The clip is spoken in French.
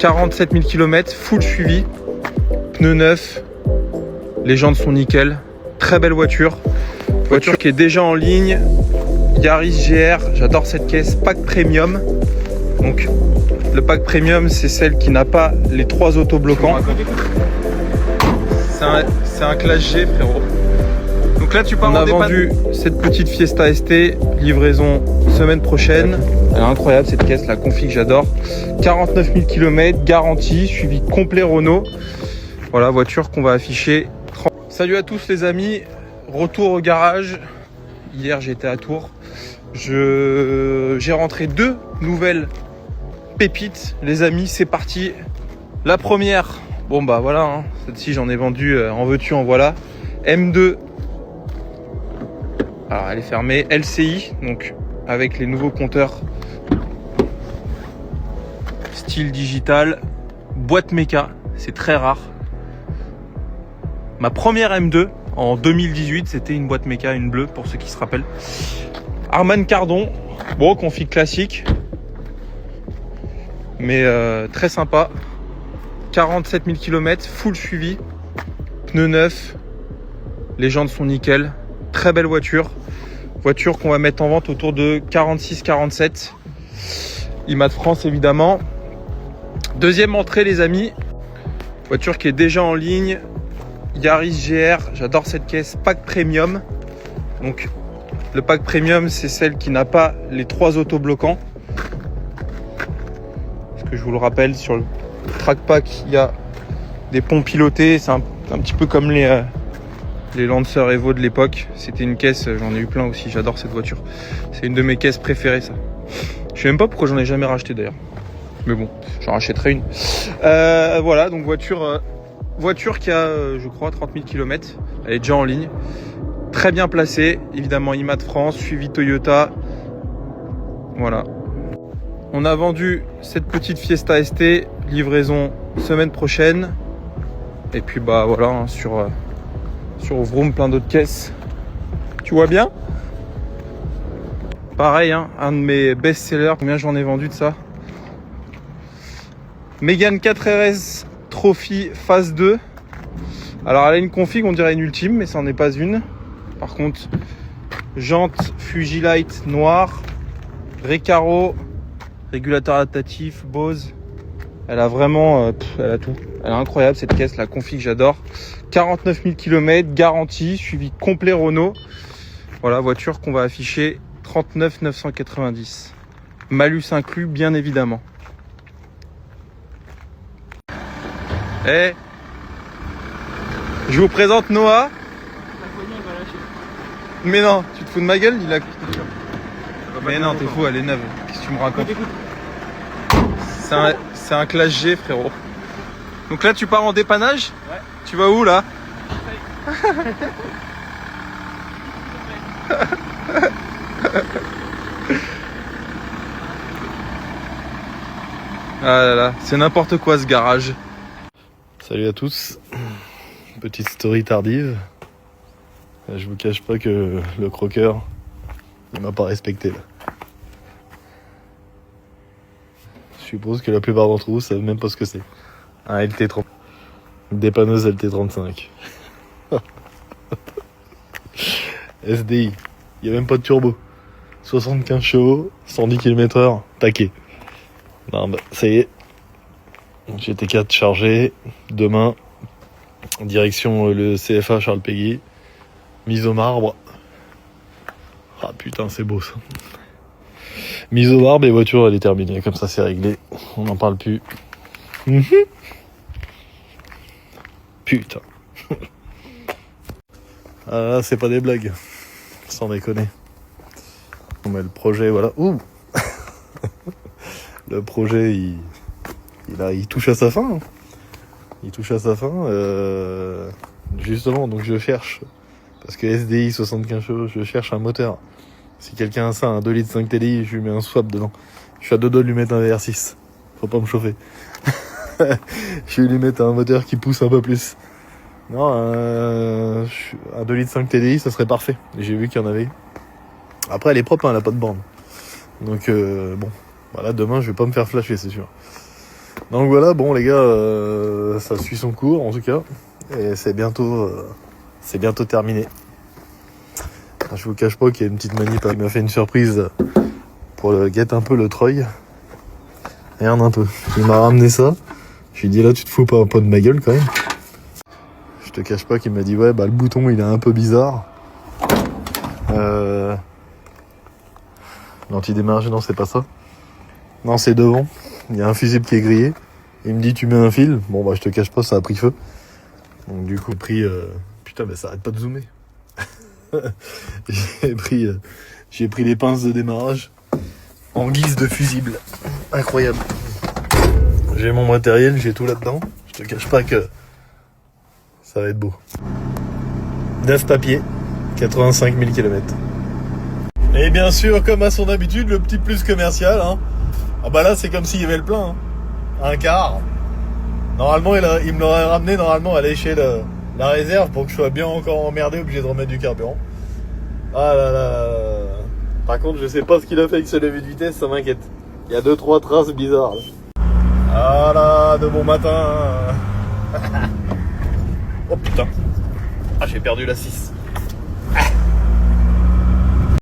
47 000 km, full suivi, pneus neufs, les jantes sont nickel, très belle voiture. Voiture qui est déjà en ligne, Yaris GR, j'adore cette caisse, pack premium. Donc le pack premium, c'est celle qui n'a pas les 3 autobloquants. C'est un classe G, frérot. Donc là, tu pars. On a vendu cette petite Fiesta ST, livraison semaine prochaine. Elle est incroyable cette caisse, la config, j'adore. 49 000 km, garantie, suivi complet Renault. Voilà, voiture qu'on va afficher. Salut à tous les amis, retour au garage. Hier, j'étais à Tours. J'ai rentré 2 nouvelles pépites, les amis, c'est parti. La première, bon bah voilà, hein, celle-ci j'en ai vendu en veux-tu en voilà. M2, alors elle est fermée, LCI, donc avec les nouveaux compteurs style digital, boîte méca, c'est très rare. Ma première M2 en 2018, c'était une boîte méca, une bleue pour ceux qui se rappellent. Harman Kardon, bon, config classique, mais très sympa. 47 000 km, full suivi, pneus neufs, les jantes sont nickel, très belle voiture. Voiture qu'on va mettre en vente autour de 46-47. IMA de France évidemment. Deuxième entrée les amis, voiture qui est déjà en ligne, Yaris GR, j'adore cette caisse, pack premium. Donc le pack premium, c'est celle qui n'a pas les 3 autobloquants. Parce que je vous le rappelle, sur le track pack, il y a des ponts pilotés. C'est un petit peu comme les Lancer Evo de l'époque. C'était une caisse, j'en ai eu plein aussi, j'adore cette voiture. C'est une de mes caisses préférées ça. Je sais même pas pourquoi j'en ai jamais racheté d'ailleurs. Mais bon, j'en rachèterai une. Voilà, donc voiture qui a, je crois, 30 000 km. Elle est déjà en ligne. Très bien placée, évidemment IMA de France, suivi Toyota. Voilà. On a vendu cette petite Fiesta ST, livraison semaine prochaine. Et puis bah voilà, hein, sur Vroom, plein d'autres caisses. Tu vois bien? Pareil, hein, un de mes best-sellers. Combien j'en ai vendu de ça? Mégane 4RS Trophy phase 2. Alors elle a une config, on dirait une ultime, mais ça n'en est pas une. Par contre, jante Fujilite noire, Recaro, régulateur adaptatif, Bose. Elle a vraiment, elle a tout. Elle est incroyable cette caisse, la config, j'adore. 49 000 km, garantie, suivi complet Renault. Voilà, voiture qu'on va afficher 39 990. Malus inclus, bien évidemment. Je vous présente Noah. Mais non, tu te fous de ma gueule, il a... Mais non, t'es fou, elle est neuve. Qu'est-ce que tu me racontes? C'est un classe G, frérot. Donc là, tu pars en dépannage? Ouais. Tu vas où, là? Ah là là, c'est n'importe quoi ce garage. Salut à tous. Petite story tardive. Je vous cache pas que le croqueur, il m'a pas respecté là. Je suppose que la plupart d'entre vous savent même pas ce que c'est. Un LT30. Une dépanneuse LT35. SDI. Il y a même pas de turbo. 75 chevaux, 110 km/h, taquet. Non bah ça y est. GT4 chargé. Demain, direction le CFA Charles Péguy. Mise au marbre. Ah putain, c'est beau ça. Mise au marbre et voiture elle est terminée. Comme ça c'est réglé. On n'en parle plus. Putain. Ah c'est pas des blagues. Sans déconner. On met le projet, voilà. Ouh. Le projet il touche à sa fin. Hein. Il touche à sa fin. Justement, donc je cherche. Parce que SDI 75 chevaux, je cherche un moteur. Si quelqu'un a ça, un 2 litres 5 TDI, je lui mets un swap dedans. Je suis à 2 doigts de lui mettre un VR6. Faut pas me chauffer. Je vais lui mettre un moteur qui pousse un peu plus. Non, un 2 litres 5 TDI, ça serait parfait. J'ai vu qu'il y en avait. Après, elle est propre, hein, elle a pas de borne. Donc, bon. Voilà, demain, je vais pas me faire flasher, c'est sûr. Donc voilà, bon les gars, ça suit son cours en tout cas. Et c'est bientôt terminé. Je vous cache pas qu'il y a une petite manip, elle m'a fait une surprise pour le guette un peu le Troy. Regarde un peu, il m'a ramené ça. Je lui ai dit là tu te fous pas un peu de ma gueule quand même. Je te cache pas qu'il m'a dit ouais bah le bouton il est un peu bizarre. L'anti-démarrage, non c'est pas ça. Non c'est devant, il y a un fusible qui est grillé. Il me dit tu mets un fil, bon bah je te cache pas ça a pris feu. Donc du coup putain mais ça arrête pas de zoomer. J'ai pris les pinces de démarrage en guise de fusible. Incroyable. J'ai mon matériel, j'ai tout là-dedans. Je te cache pas que ça va être beau. 9 papiers, 85 000 km. Et bien sûr, comme à son habitude, le petit plus commercial. Hein. Ah bah là, c'est comme s'il y avait le plein. Hein. Un quart. Normalement, il me l'aurait ramené à l'échelle la réserve pour que je sois bien encore emmerdé, obligé de remettre du carburant. Ah là là. Par contre, je sais pas ce qu'il a fait avec ce levier de vitesse, ça m'inquiète. Il y a 2-3 traces bizarres. Là. Ah là, de bon matin. Oh putain. Ah, j'ai perdu la 6.